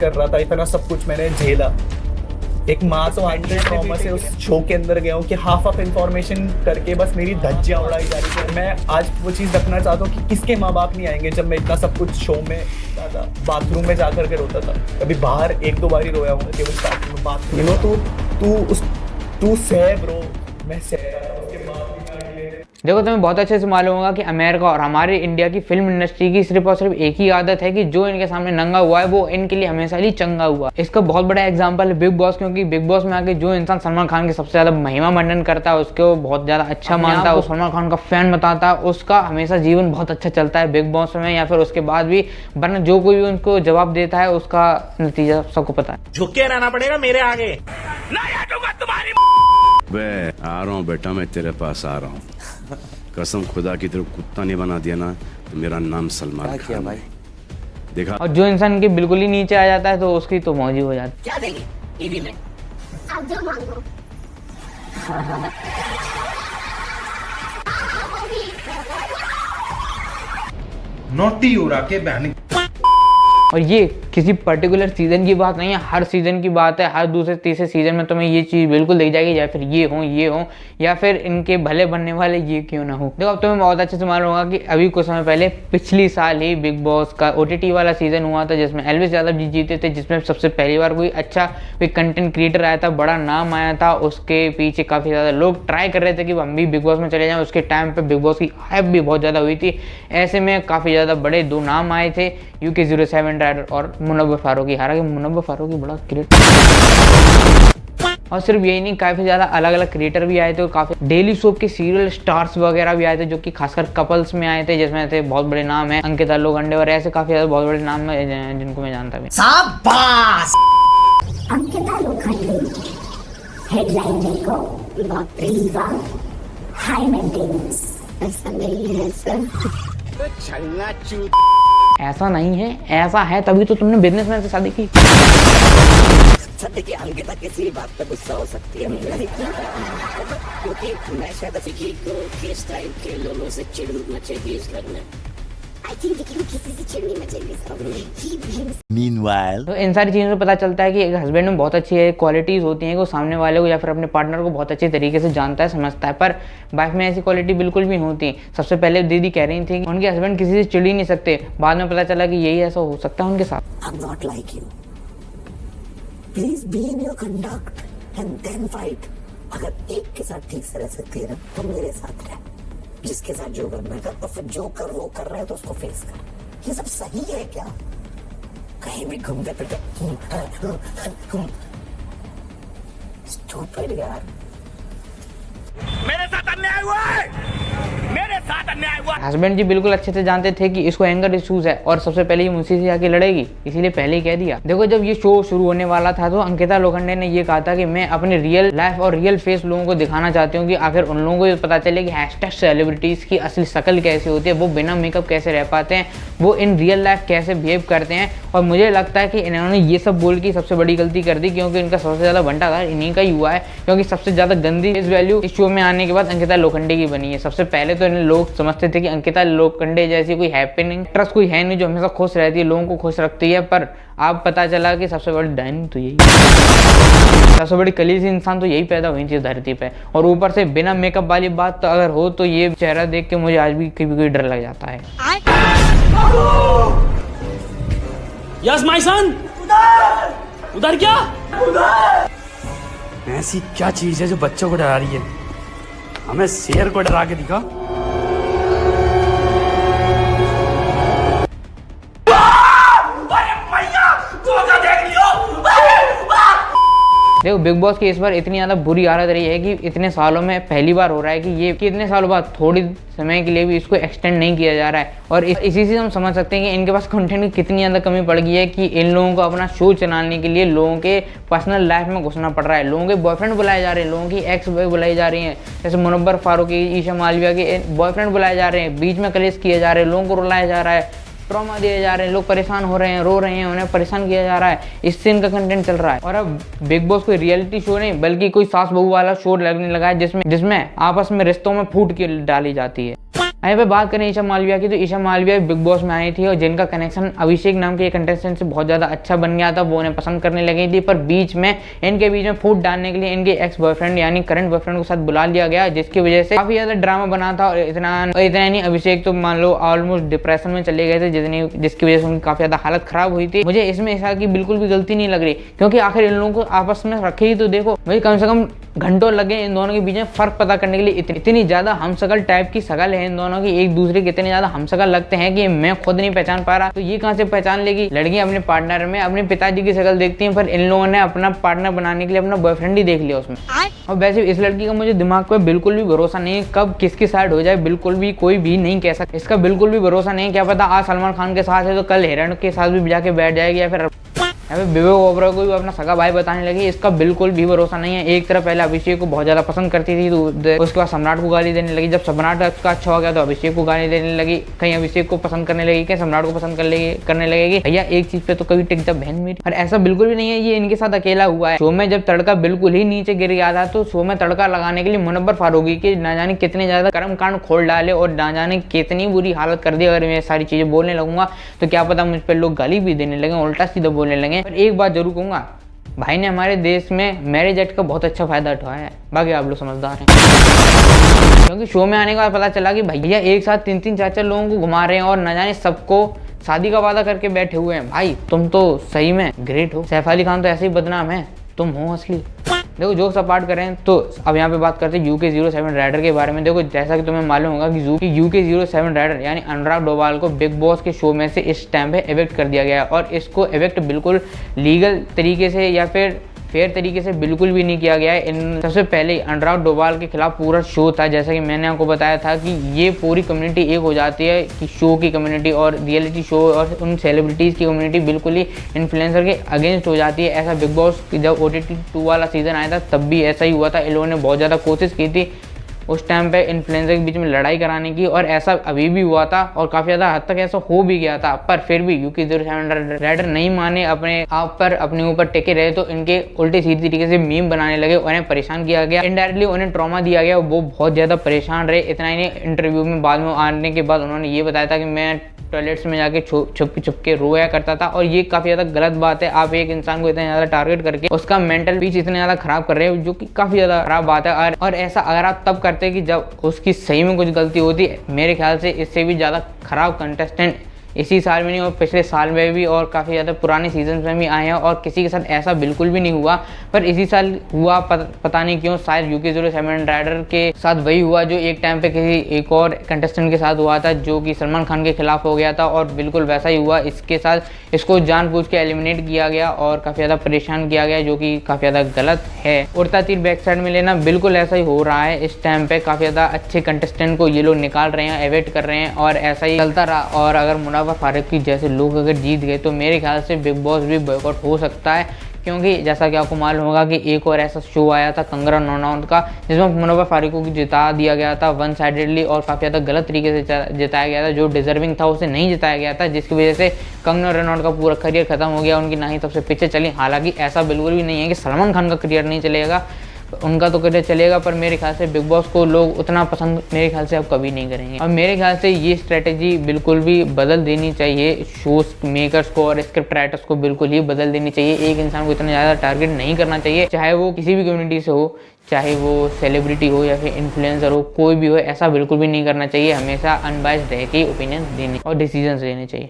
कर रहा था, इतना सब कुछ मैंने झेला। एक मास वाइंडेड ट्रॉमा से उस शो के अंदर गया हूँ कि हाफ ऑफ इंफॉर्मेशन करके बस मेरी धज्जियां उड़ाई जा रही थी। मैं आज वो चीज़ रखना चाहता हूँ कि किसके माँ बाप नहीं आएंगे जब मैं इतना सब कुछ शो में था, बाथरूम में जाकर के रोता था। कभी बाहर एक दो बार ही रोया हूँ केवल स्टार्टिंग में। बाथरूम तू सह ब्रो, मैं सह रहा था। उसके बाद देखो तुम्हें बहुत अच्छे से मालूम होगा कि अमेरिका और हमारी इंडिया की फिल्म इंडस्ट्री की सिर्फ और सिर्फ एक ही आदत है कि जो इनके सामने नंगा हुआ है वो इनके लिए हमेशा ही चंगा हुआ। इसका बहुत बड़ा एग्जांपल है बिग बॉस, क्योंकि बिग बॉस में आके जो इंसान सलमान खान की सबसे ज्यादा महिमा मंडन करता है, उसको बहुत ज्यादा अच्छा मानता है, सलमान खान का फैन बताता है, उसका हमेशा जीवन बहुत अच्छा चलता है बिग बॉस में या फिर उसके बाद भी। वरना जो कोई भी उनको जवाब देता है उसका नतीजा सबको पता है। झुक के रहना पड़ेगा मेरे आगे। तुम्हारी आ रहा हूँ बेटा, मैं तेरे पास आ रहा हूँ। कसम खुदा की तरफ कुत्ता नहीं बना दिया ना तो मेरा नाम सलमान खान भाई। देखा। और जो इंसान के बिल्कुल ही नीचे आ जाता है तो उसकी तो मौज ही हो जाती है। क्या देंगे टीवी में? आप जो मांगो। नोटी उड़ा के बहन। और ये किसी पर्टिकुलर सीजन की बात नहीं है, हर सीजन की बात है। हर दूसरे तीसरे सीजन में तुम्हें ये चीज़ बिल्कुल दिख जाएगी, या फिर ये हो या फिर इनके भले बनने वाले ये क्यों ना हो। देखो अब तुम्हें बहुत अच्छे से मालूम होगा कि अभी कुछ समय पहले पिछली साल ही बिग बॉस का OTT वाला सीजन हुआ था जिसमें एल्विस यादव जी जीते थे, जिसमें सबसे पहली बार कोई अच्छा कोई कंटेंट क्रिएटर आया था, बड़ा नाम आया था। उसके पीछे काफ़ी ज़्यादा लोग ट्राई कर रहे थे कि हम भी बिग बॉस में चले जाएँ। उसके टाइम पर बिग बॉस की हाइप भी बहुत ज़्यादा हुई थी। ऐसे में काफ़ी ज़्यादा बड़े दो नाम आए थे, UK07 राइडर और मुनव्वर फारूकी। हालांकि मुनव्वर फारूकी बड़ा क्रिएटर, और सिर्फ यही नहीं, काफ़ी ज़्यादा अलग अलग क्रिएटर भी आए थे। काफ़ी डेली सोप के सीरियल स्टार्स वगैरह भी आए थे जो कि खासकर कपल्स में आए थे, जिसमें थे बहुत बड़े नाम है अंकिता लोखंडे और ऐसे काफ़ी ज़्यादा बहुत बड़े नाम है जिनको मैं जानता भी। शाबाश! अंकिता लोखंडे हेडलाइन देखो, हाई मेंटेनेंस। ऐसा नहीं है सर, छलना चूत। ऐसा नहीं है, ऐसा है, तभी तो तुमने बिजनेसमैन से शादी की। देखिए अंकिता किसी भी बात पर गुस्सा हो सकती है क्योंकि मैं शायद अभी किस टाइप के लोगों से चिड़ मचेगी इस घर में। आई थिंक किसी से चिड़नी मचेगी। तो इन सारी चीज़ों से पता चलता है कि एक हस्बैंड में बहुत अच्छी क्वालिटीज़ होती हैं कि वो सामने वाले को या फिर अपने पार्टनर को बहुत अच्छे तरीके से जानता है, समझता है। पर वाइफ में ऐसी क्वालिटी बिल्कुल भी नहीं होती। सबसे पहले दीदी कह रही थी कि उनके हस्बैंड किसी से चिड़ ही नहीं सकते, बाद में पता चला कि यही ऐसा हो सकता है उनके साथ। I'm not like you. Please be in your conduct and then fight. अगर एक के साथ ठीक से रह सकती है ना तो मेरे साथ रह। जिसके साथ जो करना कर और फिर जो कर वो कर रहा है तो उसको फेस कर। ये सब सही है क्या? कहीं भी घूमते फिरते स्टूपिड यार। मेरे साथ अन्याय हुआ है, मेरे साथ अन्याय हुआ। हस्बैंड जी बिल्कुल अच्छे से जानते थे कि इसको एंगर इश्यूज है और सबसे पहले ये मुझसे से आके लड़ेगी, इसीलिए पहले ही कह दिया। देखो जब ये शो शुरू होने वाला था तो अंकिता लोखंडे ने ये कहा था कि मैं अपने रियल लाइफ और रियल फेस लोगों को दिखाना चाहती हूँ कि आखिर उन लोगों को ये पता चले कि हैशटैग सेलिब्रिटीज की असली शक्ल कैसी होती है, वो बिना मेकअप कैसे रह पाते हैं, वो इन रियल लाइफ कैसे बिहेव करते हैं। और मुझे लगता है कि इन्होंने ये सब बोल के सबसे बड़ी गलती कर दी, क्योंकि इनका सबसे ज्यादा बंटाधार इन्हीं का ही हुआ है। क्योंकि सबसे ज्यादा गंदी फेस वैल्यू इस शो में आने के बाद अंकिता लोखंडे की बनी है। सबसे पहले तो इन्हें लोग समझते थे कि अंकिता लोखंडे जैसी कोई हैपनिंग एक्ट्रेस कोई है नहीं जो हमेशा खुश रहती है, लोगों को खुश रखती है। पर अब पता चला कि सबसे बड़ी डायन तो यही, सबसे बड़ी कलीसी इंसान तो यही पैदा हुई थी धरती पे। और ऊपर से बिना मेकअप वाली बात तो अगर हो तो ये चेहरा देख के मुझे आज भी कभी कोई डर लग जाता है। Yes my son. उधर क्या? ऐसी क्या चीज है जो बच्चों को डरा रही है? हमें शेर को डरा के दिखा। देखो बिग बॉस की इस बार इतनी ज़्यादा बुरी हालत रही है कि इतने सालों में पहली बार हो रहा है कि ये कि इतने सालों बाद थोड़ी समय के लिए भी इसको एक्सटेंड नहीं किया जा रहा है। और इसी से हम समझ सकते हैं कि इनके पास कंटेंट की कितनी ज़्यादा कमी पड़ गई है कि इन लोगों को अपना शो चलाने के लिए लोगों के पर्सनल लाइफ में घुसना पड़ रहा है। लोगों के बॉयफ्रेंड बुलाए जा रहे हैं, लोगों की एक्स बुलाई जा रही हैं, जैसे मुनव्वर फारूकी, ईशा मालविया के बॉयफ्रेंड बुलाए जा रहे हैं, बीच में कलेश किए जा रहे हैं, लोगों को रुलाया जा रहा है, ट्रॉमा दिए जा रहे हैं, लोग परेशान हो रहे हैं, रो रहे हैं, उन्हें परेशान किया जा रहा है। इससे इनका कंटेंट चल रहा है। और अब बिग बॉस कोई रियलिटी शो नहीं बल्कि कोई सास बहू वाला शो लगने लगा है जिसमें आपस में रिश्तों में फूट के डाली जाती है। यहाँ पे बात करें ईशा मालविया की, तो ईशा मालविया बिग बॉस में आई थी और जिनका कनेक्शन अभिषेक नाम के कंटेस्टेंट से बहुत ज़्यादा अच्छा बन गया था, वो उन्हें पसंद करने लगी थी। पर बीच में इनके बीच में फूट डालने के लिए इनके एक्स बॉयफ्रेंड यानी करंट बॉयफ्रेंड को साथ बुला लिया गया, जिसकी वजह से काफ़ी ज़्यादा ड्रामा बना था। और इतना नहीं, अभिषेक तो मान लो ऑलमोस्ट डिप्रेशन में चले गए थे, जिसकी वजह से उनकी काफ़ी ज़्यादा हालत खराब हुई थी। मुझे इसमें ईशा की बिल्कुल भी गलती नहीं लग रही, क्योंकि आखिर इन लोगों को आपस में रखे ही तो देखो, मुझे कम से कम घंटों लगे इन दोनों के बीच में फर्क पता करने के लिए। इतनी ज्यादा हमशक्ल टाइप की शकल है इन दोनों की, एक दूसरे के इतने ज्यादा हमशक्ल लगते हैं कि मैं खुद नहीं पहचान पा रहा, तो ये कहां से पहचान लेगी। लड़कियां अपने पार्टनर में अपने पिताजी की शक्ल देखती हैं, पर इन लोगों ने अपना पार्टनर बनाने के लिए अपना बॉयफ्रेंड ही देख लिया उसमें। और वैसे इस लड़की का मुझे दिमाग पे बिल्कुल भी भरोसा नहीं है, कब किसकी साइड हो जाए बिल्कुल भी कोई भी नहीं कह सकता। इसका बिल्कुल भी भरोसा नहीं है, क्या पता आज सलमान खान के साथ है तो कल हिरण के साथ भी जाके बैठ जाएगी, या फिर विवेक ओबरॉय को भी अपना सगा भाई बताने लगी। इसका बिल्कुल भी भरोसा नहीं है। एक तरफ पहले अभिषेक को बहुत ज्यादा पसंद करती थी, तो उसके बाद सम्राट को गाली देने लगी। जब सम्राट उसका अच्छा हो गया तो अभिषेक को गाली देने लगी, कहीं अभिषेक को पसंद करने लगी, कहीं सम्राट को पसंद करने लगेगी। भैया एक चीज पे तो कभी टिक जा बहन मेरी। और ऐसा बिल्कुल भी नहीं है, ये इनके साथ अकेला हुआ है। शो में जब तड़का बिल्कुल ही नीचे गिर गया था, तो शो में तड़का लगाने के लिए मुनव्वर फारूकी के ना जाने कितने ज्यादा कर्म कांड खोल डाले और ना जाने कितनी बुरी हालत कर दी। अगर मैं सारी चीजें बोलने लगूंगा तो क्या पता मुझ पर लोग गाली भी देने लगे, उल्टा सीधा बोलने लगे। पर एक बात जरूर कहूंगा, भाई ने हमारे देश में मैरिज एक्ट का बहुत अच्छा फायदा उठाया है, बाकी आप लोग समझदार हैं। क्योंकि शो में आने के बाद पता चला कि भैया एक साथ 3-3 4-4 लोगों को घुमा रहे हैं और न जाने सबको शादी का वादा करके बैठे हुए हैं। भाई तुम तो सही में ग्रेट हो। सैफ अली खान तो ऐसे ही बदनाम है, तुम हो असली। देखो जोक्स अपार्ट करें तो अब यहाँ पे बात करते हैं UK07 राइडर के बारे में। देखो जैसा कि तुम्हें मालूम होगा कि UK07 राइडर यानी अनुराग डोभाल को बिग बॉस के शो में से इस टाइम पे एविक्ट कर दिया गया, और इसको एविक्ट बिल्कुल लीगल तरीके से या फिर फेयर तरीके से बिल्कुल भी नहीं किया गया है। इन सबसे पहले अनुराग डोभाल के खिलाफ पूरा शो था, जैसा कि मैंने आपको बताया था कि ये पूरी कम्युनिटी एक हो जाती है कि शो की कम्युनिटी और रियलिटी शो और उन सेलिब्रिटीज़ की कम्युनिटी बिल्कुल ही इन्फ्लुएंसर के अगेंस्ट हो जाती है। ऐसा बिग बॉस जब OTT 2 वाला सीजन आया था तब भी ऐसा ही हुआ था। इन लोगों ने बहुत ज़्यादा कोशिश की थी उस टाइम पे इन्फ्लुएंसर के बीच में लड़ाई कराने की, और ऐसा अभी भी हुआ था और काफ़ी ज़्यादा हद तक ऐसा हो भी गया था। पर फिर भी UK07 राइडर नहीं माने, अपने आप पर अपने ऊपर टिके रहे, तो इनके उल्टे सीधे तरीके से मीम बनाने लगे, उन्हें परेशान किया गया, इनडायरेक्टली उन्हें ट्रॉमा दिया गया, वो बहुत ज़्यादा परेशान रहे। इतना ही नहीं, इंटरव्यू में बाद में आने के बाद उन्होंने ये बताया था कि मैं टॉयलेट्स में जाके छुप के रोया करता था, और ये काफ़ी ज़्यादा गलत बात है। आप एक इंसान को इतना ज़्यादा टारगेट करके उसका मेंटल पीस इतने ज़्यादा खराब कर रहे हो, जो कि काफ़ी ज़्यादा खराब बात है। और ऐसा अगर आप तब करते कि जब उसकी सही में कुछ गलती होती, मेरे ख्याल से इससे भी ज़्यादा खराब कंटेस्टेंट इसी साल में नहीं और पिछले साल में भी और काफ़ी ज़्यादा पुराने सीजन में भी आए हैं, और किसी के साथ ऐसा बिल्कुल भी नहीं हुआ। पर इसी साल हुआ, पता नहीं क्यों, शायद UK07 राइडर के साथ वही हुआ जो एक टाइम पे किसी एक और कंटेस्टेंट के साथ हुआ था, जो कि सलमान खान के खिलाफ हो गया था, और बिल्कुल वैसा ही हुआ इसके साथ। इसको जानबूझ के एलिमिनेट किया गया और काफ़ी ज़्यादा परेशान किया गया, जो कि काफ़ी ज़्यादा गलत है। उड़ता तीर बैक साइड में लेना, बिल्कुल ऐसा ही हो रहा है इस टाइम पे। काफ़ी ज़्यादा अच्छे कंटेस्टेंट को ये लोग निकाल रहे हैं, एविक्ट कर रहे हैं, और ऐसा ही चलता रहा। और अगर मुनव्वर फारूकी जैसे लोग अगर जीत गए तो मेरे ख्याल से बिग बॉस भी बॉयकॉट हो सकता है, क्योंकि जैसा कि आपको मालूम होगा कि एक और ऐसा शो आया था कंगना रनौत का, जिसमें मुनव्वर फारूकी को जिता दिया गया था वन साइडेडली और काफ़ी ज़्यादा गलत तरीके से जिताया गया था। जो डिजर्विंग था उसे नहीं जिताया गया था, जिसकी वजह से कंगना रनौत का पूरा करियर खत्म हो गया, उनकी ना ही सबसे पीछे चली। हालांकि ऐसा बिल्कुल भी नहीं है कि सलमान खान का करियर नहीं चलेगा, उनका तो करियर चलेगा, पर मेरे ख्याल से बिग बॉस को लोग उतना पसंद मेरे ख्याल से अब कभी नहीं करेंगे। और मेरे ख्याल से ये स्ट्रेटेजी बिल्कुल भी बदल देनी चाहिए, शोज मेकर्स को और स्क्रिप्ट राइटर्स को बिल्कुल ही बदल देनी चाहिए। एक इंसान को इतना ज़्यादा टारगेट नहीं करना चाहिए, चाहे वो किसी भी कम्युनिटी से हो, चाहे वो सेलिब्रिटी हो या फिर इन्फ्लुएंसर हो, कोई भी हो, ऐसा बिल्कुल भी नहीं करना चाहिए। हमेशा अनबायस्ड रह के ओपिनियन देने और डिसीजन लेने चाहिए।